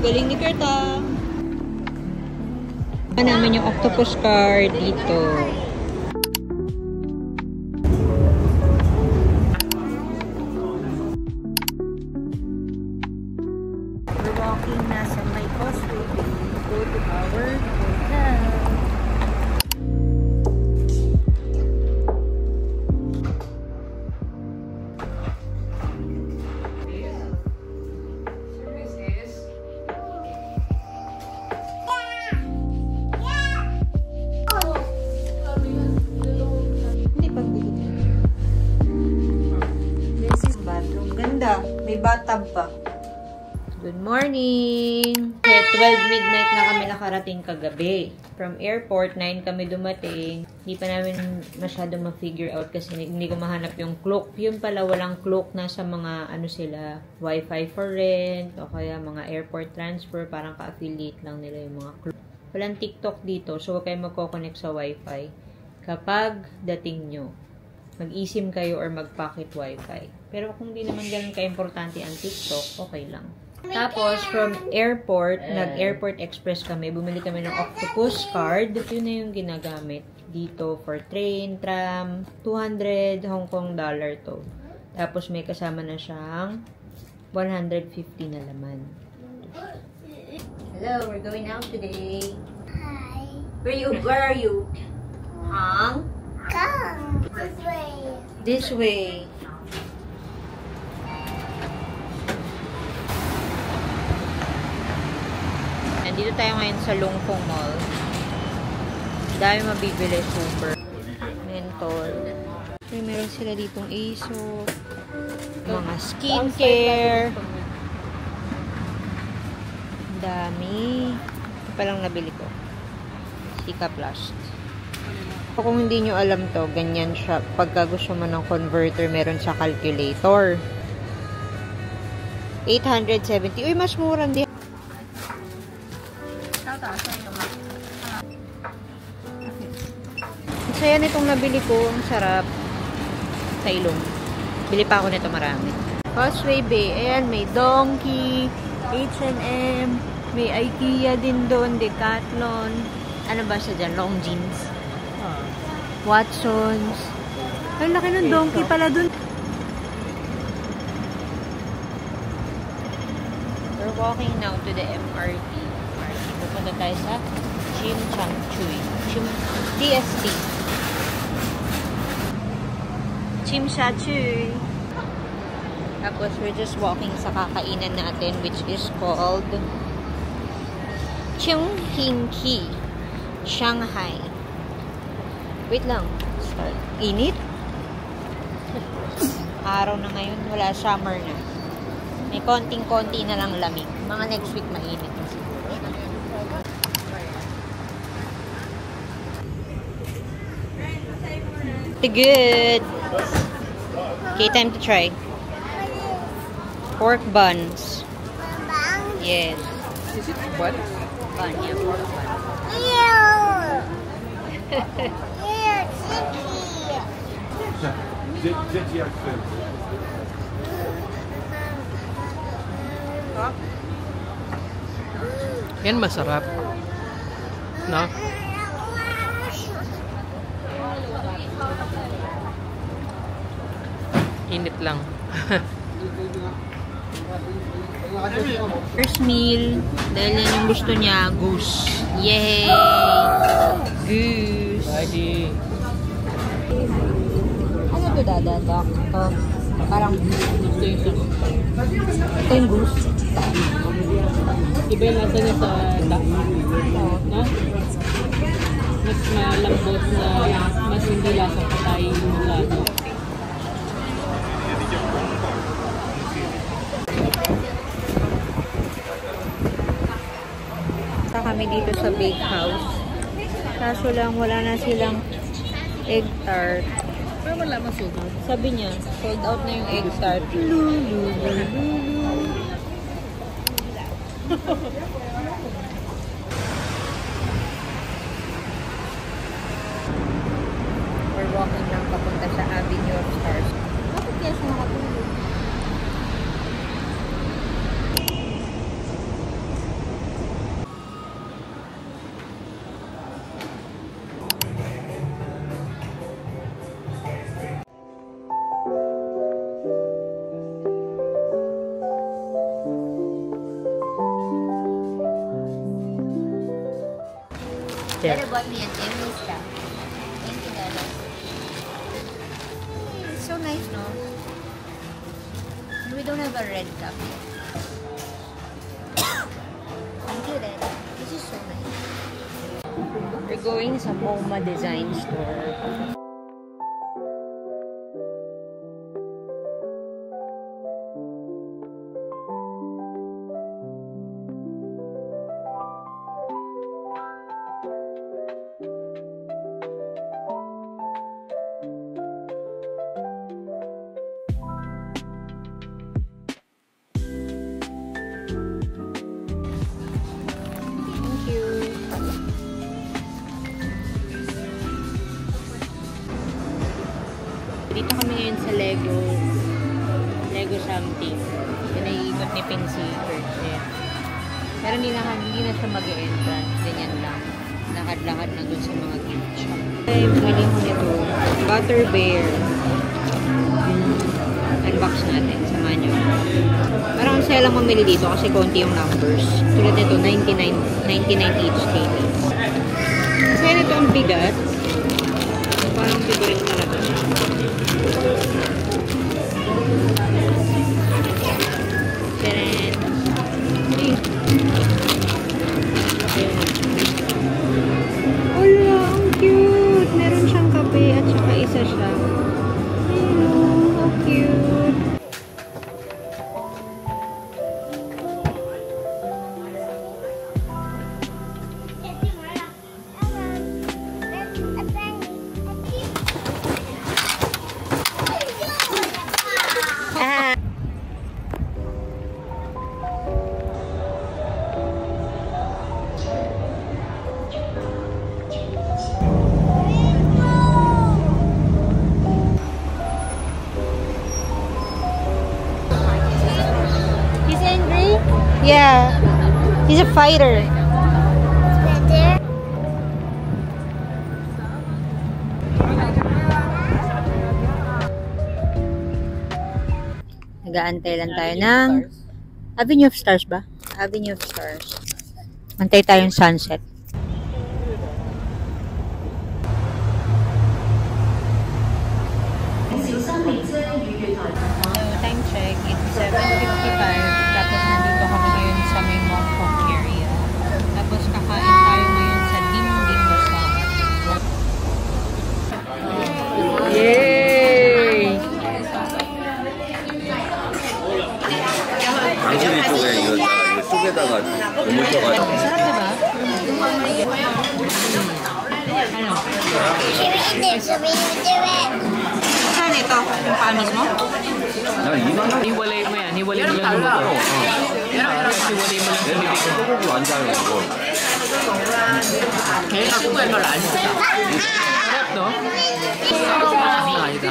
Galing ni Kerta. Namin yung octopus card dito. We're walking na sa may Causeway Bay. Go to our hotel. May bathtub pa. Good morning! 12 midnight na kami nakarating kagabi. From airport, 9 kami dumating. Hindi pa namin masyado ma-figure out kasi hindi ko mahanap yung cloak. Yun pala, walang cloak na sa mga ano sila, Wi-Fi for rent o kaya mga airport transfer. Parang ka-affiliate lang nila yung mga cloak. Walang TikTok dito, so huwag kayo magkoconnect sa Wi-Fi. Kapag dating nyo, mag-eSIM kayo or mag-pocket Wi-Fi. Pero kung di naman ganun ka-importante ang TikTok, okay lang. Tapos, from airport, nag-airport express kami. Bumili kami ng octopus card. Yun na yung ginagamit dito for train, tram. 200 Hong Kong dollar to. Tapos, may kasama na siyang 150 na laman. Hello, we're going out today. Hi. Where are you? Hong? Come. This way. This way. Nandito tayo ngayon sa Lungpong Mall. Dami mabibili, super. Mentol. Meron sila ditong Aesop. Mga skincare. Dami. Ito pa lang nabili ko. Sika Plus. Kung hindi nyo alam to, ganyan siya. Pagka gusto mo ng converter, meron sa calculator. 870. Uy, mas murang di. Ang saya nitong nabili ko. Ang sarap. Sa ilong. Bili pa ako nito marami. Causeway Bay. Ayan, may Donkey, H&M, may IKEA din doon, Decathlon. Ano ba siya dyan? Long jeans. Watsons. Ay, laki ng Donkey pala dun. We're walking now to the MRT. Pupunta tayo sa Tsim Sha Tsui. TST. Tsim Sha Tsui. Tapos, we're just walking sa kakainan natin, which is called Chung Hing Ki, Shanghai. Wait lang. Start. Init? Araw na ngayon. Wala, summer na. May konting-konti na lang lamig. Mga next week mainit na siguro. Good. Okay, time to try. Pork buns. Yes. Is it bun? Bun, yeah, pork bun. Yan masarap. No? Init lang. First meal, dahil yan yung gusto niya, goose. Yay! Goose! Ready. Ano to, Dada? Parang ito yung goose. Iba yung lasa niya sa duck. No? Mas malambot na mas hindi lasa patay yung lasa. Kami dito sa bake house. Kaso lang, wala na silang egg tart. Pero wala sold out. Sabi niya, sold out na yung egg tart. We're walking lang papunta sa Avenue of Stars. Bakit kaya siya nakatulog? there. Better bought me an Emmy stuff. $20. It's so nice, no? And we don't have a red cup yet. Thank you, Red. This is so nice. We're going sa MoMA Design Store. Dito kami ngayon sa Lego something. Pinaiikot ni Pincy Church. Pero hindi na siya mag-e-entrance. Ganyan lang. Lakad-lakad na dun sa mga gift shop. Ay, mali mo nito. Butter Bear. Unbox natin. Samahan nyo. Parang saya lang mamili dito kasi konti yung numbers. Tulad nito, 99 each KB. Kaya nito ang bigat. Parang figurine talaga. Tadaan! Wala, ang cute! Meron siyang kape at saka isa siya. Ayun, ang cute! Yeah, he's a fighter. Nag-aantay lang tayo ng Avenue of Stars ba? Avenue of Stars. Antay tayong sunset. Time check, it's 7:55. Tapos nandito kami ngayon sa may Mongkok area. Tapos kakain tayo ngayon sa Dim Dim Song. Yay! 당신이 쪽에 이거 속에다가 묻혀가지고. Sarap diba? Ano? Saan ito? Yung paan mismo? 나 2만 원 Hiwalay mo yan. Hiwalay mo lang yung luto. Tapos hiwalay mo lang sa bibig mo. 소고기 완장이고. 친구의 말 아니까. Sarap, no? 아니다.